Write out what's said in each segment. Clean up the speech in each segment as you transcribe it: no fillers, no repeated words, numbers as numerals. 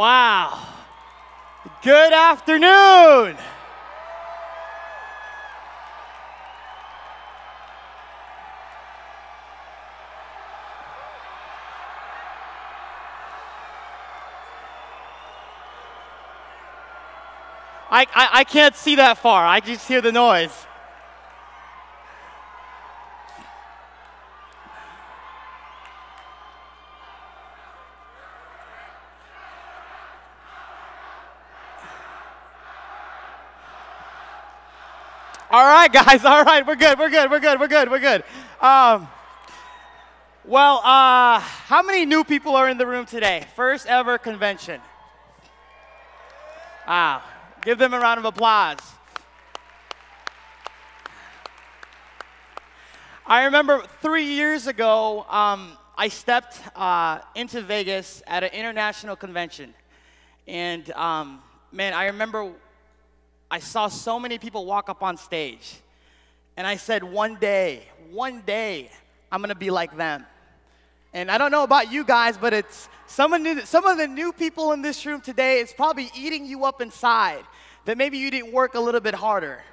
Wow. Good afternoon. I can't see that far. I just hear the noise. All right, guys. All right, we're good. How many new people are in the room today? First ever convention. Wow. Give them a round of applause. I remember 3 years ago, I stepped into Vegas at an international convention. And man, I remember I saw so many people walk up on stage. And I said, one day, I'm going to be like them. And I don't know about you guys, but it's some of the new people in this room today, it's probably eating you up inside, that maybe you didn't work a little bit harder.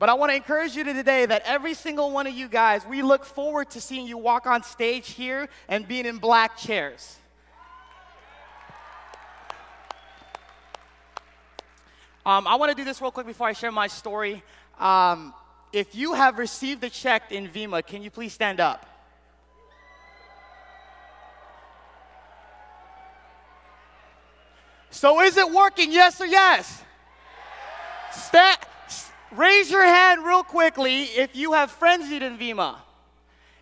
But I want to encourage you today that every single one of you guys, we look forward to seeing you walk on stage here and being in black chairs. I want to do this real quick before I share my story. If you have received a check in Vemma, can you please stand up? So is it working, yes or yes? Raise your hand real quickly if you have frenzied in Vemma.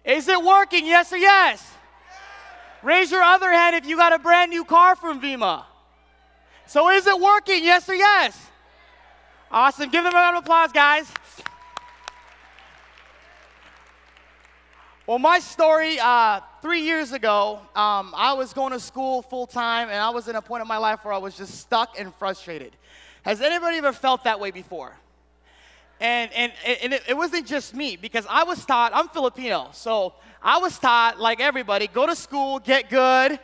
Is it working, yes or yes? Raise your other hand if you got a brand new car from Vemma. So is it working, yes or yes? Awesome, give them a round of applause, guys. Well, my story, 3 years ago, I was going to school full-time, and I was in a point in my life where I was just stuck and frustrated. Has anybody ever felt that way before? And it wasn't just me, because I was taught, I'm Filipino, so I was taught, like everybody, go to school, get good,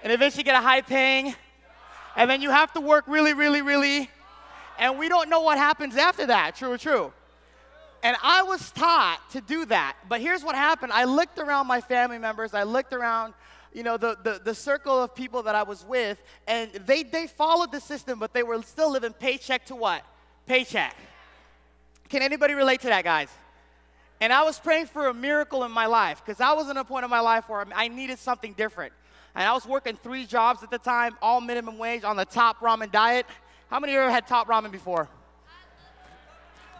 and eventually get a high paying, and then you have to work really, and we don't know what happens after that, true. And I was taught to do that. But here's what happened. I looked around my family members. I looked around, you know, the circle of people that I was with. And they followed the system, but they were still living paycheck to what? Paycheck. Can anybody relate to that, guys? And I was praying for a miracle in my life, because I was in a point in my life where I needed something different. And I was working 3 jobs at the time, all minimum wage, on the top ramen diet. How many of you ever had top ramen before?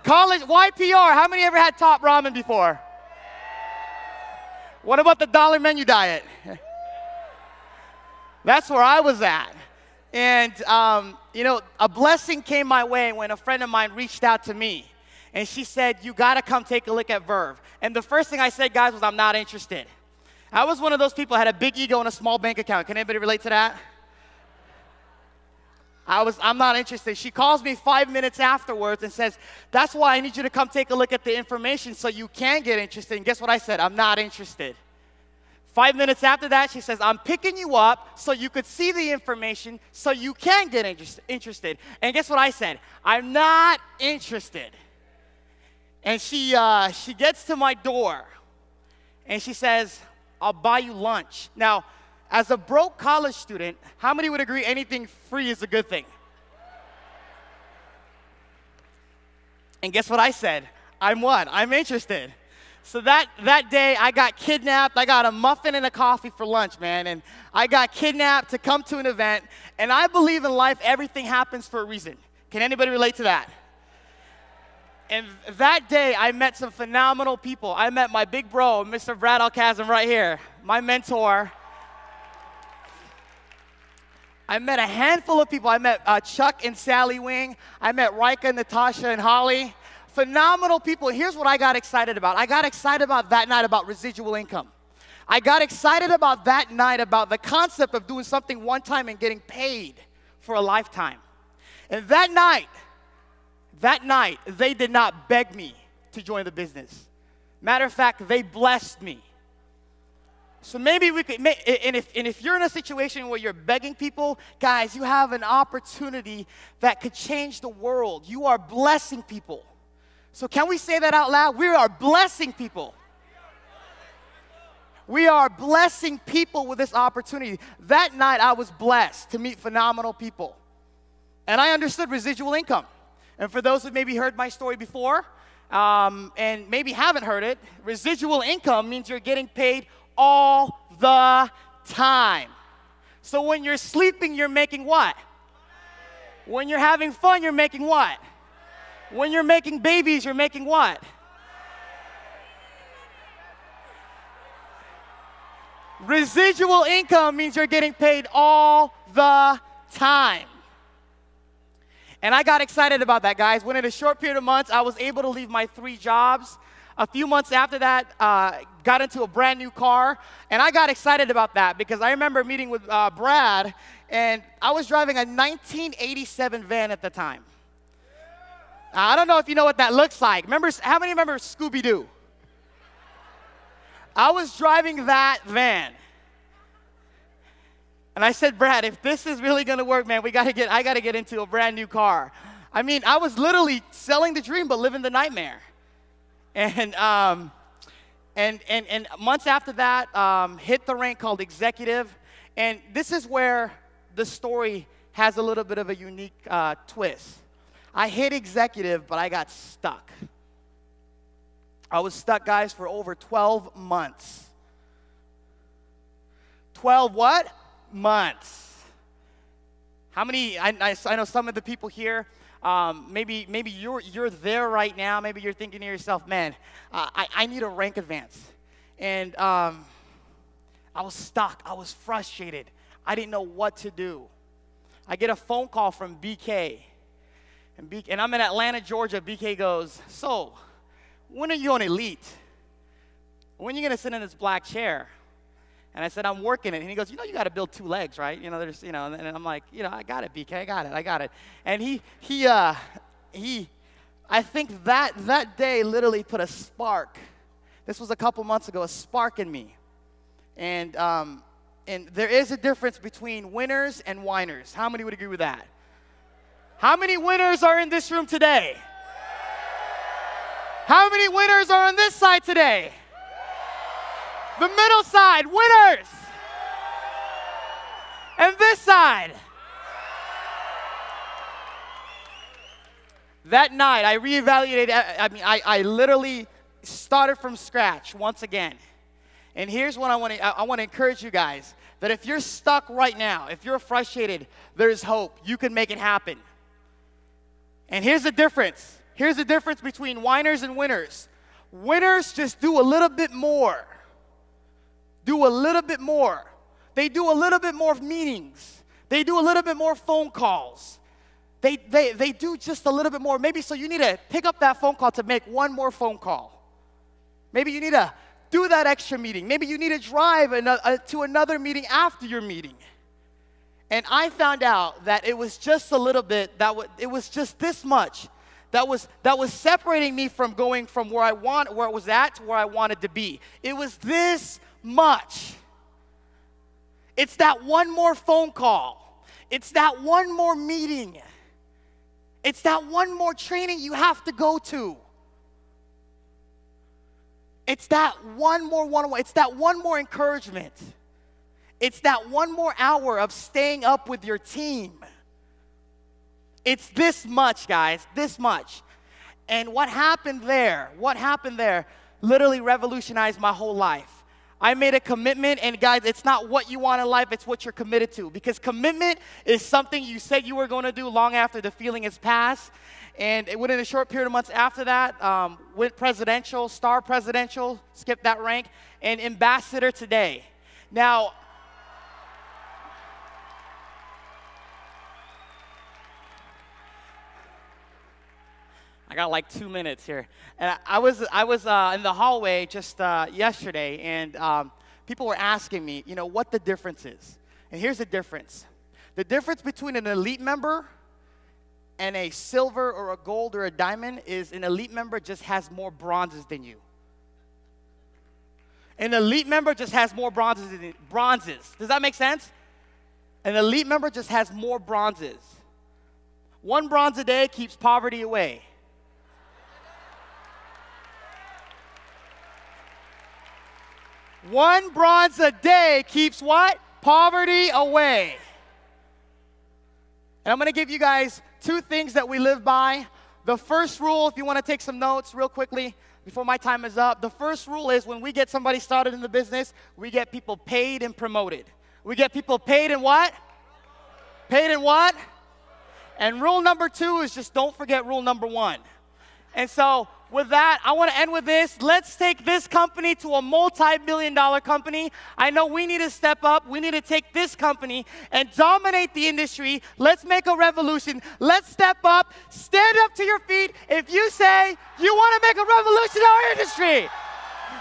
College, YPR, how many ever had top ramen before? What about the dollar menu diet? That's where I was at. And, you know, a blessing came my way when a friend of mine reached out to me. And she said, you got to come take a look at Verve. And the first thing I said, guys, was I'm not interested. I was one of those people that had a big ego and a small bank account. Can anybody relate to that? I'm not interested. She calls me 5 minutes afterwards and says, that's why I need you to come take a look at the information so you can get interested. And guess what I said? I'm not interested. 5 minutes after that, she says, I'm picking you up so you could see the information so you can get interested. And guess what I said? I'm not interested. And she gets to my door and she says, I'll buy you lunch. Now, as a broke college student, how many would agree anything free is a good thing? And guess what I said? I'm what? I'm interested. So that day, I got kidnapped. I got a muffin and a coffee for lunch, man. And I got kidnapped to come to an event. And I believe in life, everything happens for a reason. Can anybody relate to that? And that day, I met some phenomenal people. I met my big bro, Mr. Brad Alcazam, right here, my mentor. I met a handful of people. I met Chuck and Sally Wing. I met Rika, Natasha, and Holly. Phenomenal people. Here's what I got excited about. I got excited about that night about residual income. I got excited about that night about the concept of doing something one time and getting paid for a lifetime. And that night, they did not beg me to join the business. Matter of fact, they blessed me. So maybe we could, and if you're in a situation where you're begging people, guys, you have an opportunity that could change the world. You are blessing people. So can we say that out loud? We are blessing people. We are blessing people with this opportunity. That night, I was blessed to meet phenomenal people. And I understood residual income. And for those who maybe heard my story before, and maybe haven't heard it, residual income means you're getting paid all the time. So when you're sleeping, you're making what? When you're having fun, you're making what? When you're making babies, you're making what? Residual income means you're getting paid all the time. And I got excited about that, guys. When in a short period of months, I was able to leave my 3 jobs. A few months after that, got into a brand new car. And I got excited about that because I remember meeting with Brad, and I was driving a 1987 van at the time. I don't know if you know what that looks like. How many remember Scooby-Doo? I was driving that van. And I said, Brad, if this is really going to work, man, I got to get into a brand new car. I mean, I was literally selling the dream but living the nightmare. And months after that, hit the rank called executive. And this is where the story has a little bit of a unique twist. I hit executive, but I got stuck. I was stuck, guys, for over 12 months. 12 what? Months. How many, I know some of the people here, maybe you're there right now. Maybe you're thinking to yourself, man, I need a rank advance. And I was stuck. I was frustrated. I didn't know what to do. I get a phone call from BK. And I'm in Atlanta, Georgia. BK goes, so, when are you on Elite? When are you going to sit in this black chair? And I said, I'm working it. And he goes, you got to build 2 legs, right? And I'm like, I got it, BK, I got it. And I think that day literally put a spark. This was a couple months ago, a spark in me. And there is a difference between winners and whiners. How many would agree with that? How many winners are in this room today? How many winners are on this side today? The middle side, winners. And this side. That night, I reevaluated. I literally started from scratch once again. And here's what I want to encourage you guys, that if you're stuck right now, if you're frustrated, there's hope. You can make it happen. And here's the difference. Here's the difference between whiners and winners. Winners just do a little bit more. Do a little bit more. They do a little bit more meetings. They do a little bit more phone calls. They do just a little bit more. Maybe so you need to pick up that phone call to make one more phone call. Maybe you need to do that extra meeting. Maybe you need to drive to another meeting after your meeting. And I found out that it was just a little bit, it was just this much that was separating me from going from where I was at to where I wanted to be. It was this much. It's that one more phone call. It's that one more meeting. It's that one more training you have to go to. It's that one more one-on-one. It's that one more encouragement. It's that one more hour of staying up with your team. It's this much, guys, this much. And what happened there literally revolutionized my whole life. I made a commitment, and guys, it's not what you want in life, it's what you're committed to. Because commitment is something you said you were going to do long after the feeling has passed. And within a short period of months after that, went presidential, star presidential, skipped that rank, and ambassador today. Now, I got like 2 minutes here. And I was in the hallway just yesterday, and people were asking me, what the difference is. And here's the difference. The difference between an elite member and a silver or a gold or a diamond is an elite member just has more bronzes than you. An elite member just has more bronzes. Does that make sense? An elite member just has more bronzes. 1 bronze a day keeps poverty away. One bronze a day keeps what? Poverty away. And I'm going to give you guys 2 things that we live by. The first rule, if you want to take some notes real quickly before my time is up, the first rule is when we get somebody started in the business, we get people paid and promoted. We get people paid and what? Paid and what? And rule number 2 is just don't forget rule number 1. And so with that, I want to end with this. Let's take this company to a multi-billion-dollar company. I know we need to step up. We need to take this company and dominate the industry. Let's make a revolution. Let's step up. Stand up to your feet if you say you want to make a revolution in our industry.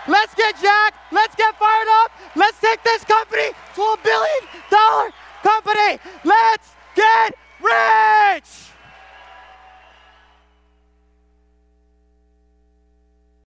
Let's get jacked. Let's get fired up. Let's take this company to a billion-dollar company.